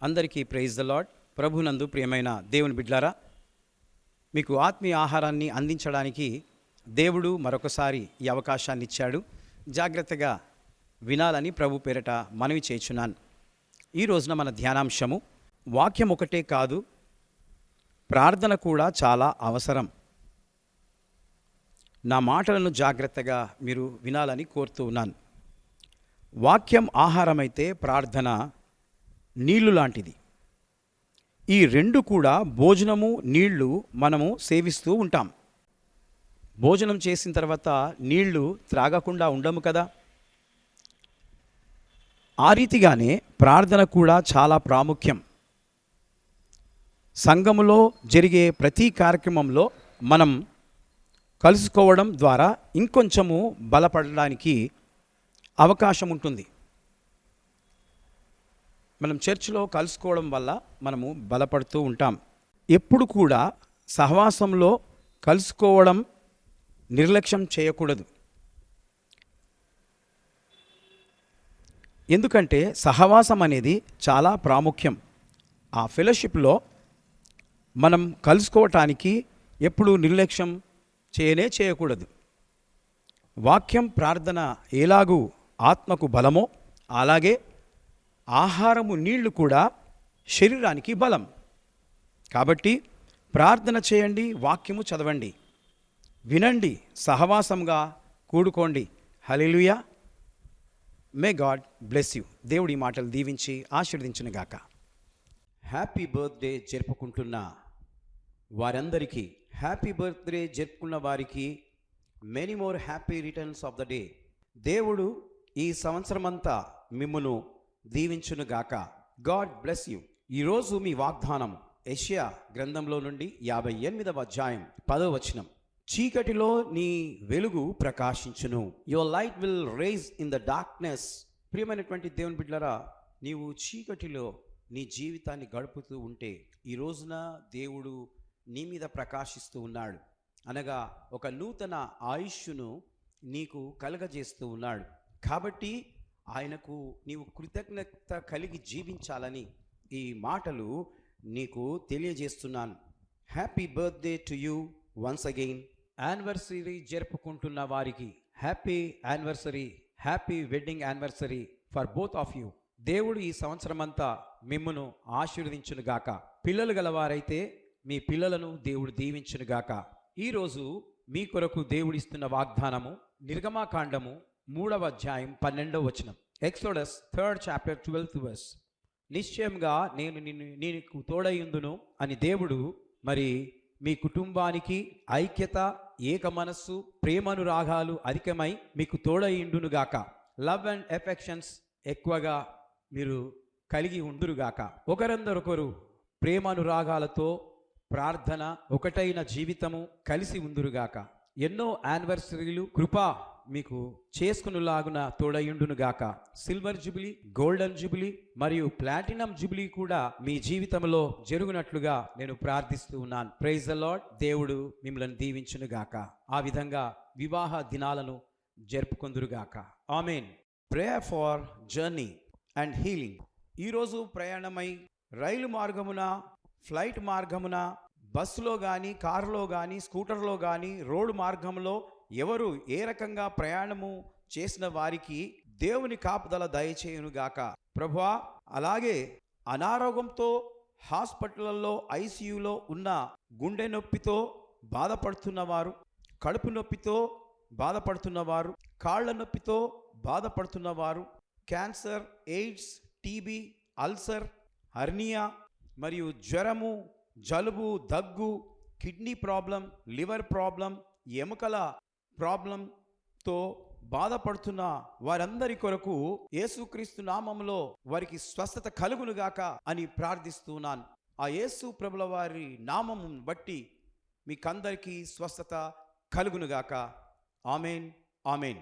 అందరికీ praise the lord. ప్రభునందు ప్రియమైన దేవుని బిడ్లారా, మీకు ఆత్మీయ ఆహారాన్ని అందించడానికి దేవుడు మరొకసారి ఈ అవకాశాన్ని ఇచ్చాడు. జాగ్రత్తగా వినాలని ప్రభు పేరట మనవి చేయుచున్నాను. ఈ రోజున మన ధ్యానాంశము వాక్యం ఒకటే కాదు, ప్రార్థన కూడా చాలా అవసరం. నా మాటలను జాగ్రత్తగా మీరు వినాలని కోరుతూ ఉన్నాను. వాక్యం ఆహారమైతే ప్రార్థన నీళ్లు లాంటిది. ఈ రెండు కూడా, భోజనము నీళ్లు మనము సేవిస్తూ ఉంటాం. భోజనం చేసిన తర్వాత నీళ్లు త్రాగకుండా ఉండము కదా. ఆ రీతిగానే ప్రార్థన కూడా చాలా ప్రాముఖ్యం. సంఘములో జరిగే ప్రతి కార్యక్రమంలో మనం కలుసుకోవడం ద్వారా ఇంకొంచెము బలపడడానికి అవకాశం ఉంటుంది. మనం చర్చిలో కలుసుకోవడం వల్ల మనము బలపడుతూ ఉంటాం. ఎప్పుడు కూడా సహవాసంలో కలుసుకోవడం నిర్లక్ష్యం చేయకూడదు. ఎందుకంటే సహవాసం అనేది చాలా ప్రాముఖ్యం. ఆ ఫెలోషిప్లో మనం కలుసుకోవటానికి ఎప్పుడు నిర్లక్ష్యం చేయకూడదు. వాక్యం ప్రార్థన ఎలాగూ ఆత్మకు బలమో అలాగే ఆహారము నీళ్లు కూడా శరీరానికి బలం. కాబట్టి ప్రార్థన చేయండి, వాక్యము చదవండి, వినండి, సహవాసంగా కూడుకోండి. Hallelujah. May God bless you. దేవుడి మాటలు దీవించి ఆశీర్వదించునుగాక. హ్యాపీ బర్త్డే జరుపుకుంటున్న వారందరికీ, హ్యాపీ బర్త్డే జరుపుకున్న వారికి many more happy returns of the day. దేవుడు ఈ సంవత్సరమంతా మిమ్మును దీవించునుగాక. God bless you. ఈరోజు మీ వాగ్దానం యెషయా గ్రంథంలో నుండి 58వ అధ్యాయం 10వ వచనం. చీకటిలో నీ వెలుగు ప్రకాశించును. Your light will rise in the darkness. ప్రియమైనటువంటి దేవుని బిడ్డలారా, నీవు చీకటిలో నీ జీవితాన్ని గడుపుతూ ఉంటే ఈ రోజున దేవుడు నీ మీద ప్రకాశిస్తూ ఉన్నాడు. అనగా ఒక నూతన ఆయుష్ను నీకు కలగజేస్తూ ఉన్నాడు. కాబట్టి ఆయనకు నీవు కృతజ్ఞత కలిగి జీవించాలని ఈ మాటలు నీకు తెలియజేస్తున్నాను. Happy birthday to you once again. Anniversary జరుపుకుంటున్న వారికి happy anniversary, happy wedding anniversary for both of you. దేవుడు ఈ సంవత్సరం అంతా మిమ్మును ఆశీర్వదించునుగాక. పిల్లలు గలవారైతే మీ పిల్లలను దేవుడు దీవించునుగాక. ఈరోజు మీ కొరకు దేవుడిస్తున్న వాగ్దానము నిర్గమాకాండము 3వ అధ్యాయం 12వ వచనం. Exodus 3rd chapter 12th verse. నిశ్చయంగా నేను నీకు తోడయుందును అని దేవుడు మరి మీ కుటుంబానికి ఐక్యత, ఏక మనస్సు, ప్రేమానురాగాలు అధికమై మీకు తోడయుండునుగాక. లవ్ అండ్ ఎఫెక్షన్స్ ఎక్కువగా మీరు కలిగి ఉండురుగాక. ఒకరందరొకరు ప్రేమానురాగాలతో ప్రార్థన, ఒకటైన జీవితము కలిసి ఉందురుగాక. ఎన్నో యానివర్సరీలు కృప మీకు చేసుకునేలాగున తోడయుండునుగాక. సిల్వర్ జూబిలీ, గోల్డెన్ జూబిలీ మరియు ప్లాటినం జూబిలీ కూడా మీ జీవితంలో జరుగునట్లుగా నేను ప్రార్థిస్తూ ఉన్నాను. Praise the Lord. దేవుడు మిమ్మల్ని దీవించునుగాక. ఆ విధంగా వివాహ దినాలను జరుపుకొందురుగాక. Amen. Prayer for journey and healing. ఈరోజు ప్రయాణమై రైలు మార్గమున, ఫ్లైట్ మార్గమున, బస్సులో కానీ, కారులో కానీ, స్కూటర్లో కానీ, రోడ్డు మార్గంలో ఎవరు ఏ రకంగా ప్రయాణము చేసిన వారికి దేవుని కాపుదల దయచేయునుగాక. ప్రభువా, అలాగే అనారోగ్యంతో హాస్పిటల్లో ఐసీయూలో ఉన్న, గుండె నొప్పితో బాధపడుతున్నవారు, కడుపు నొప్పితో బాధపడుతున్నవారు, కాళ్ళ నొప్పితో బాధపడుతున్నవారు, cancer, AIDS, TB, ulcer, hernia మరియు జ్వరము, జలుబు, దగ్గు, కిడ్నీ ప్రాబ్లం, లివర్ ప్రాబ్లం, ఎముకల ప్రాబ్లంతో బాధపడుతున్న వారందరి కొరకు యేసుక్రీస్తు నామములో వారికి స్వస్థత కలుగునుగాక అని ప్రార్థిస్తున్నాను. ఆ యేసు ప్రభుల వారి నామము బట్టి మీకందరికీ స్వస్థత కలుగునుగాక. ఆమేన్, ఆమేన్.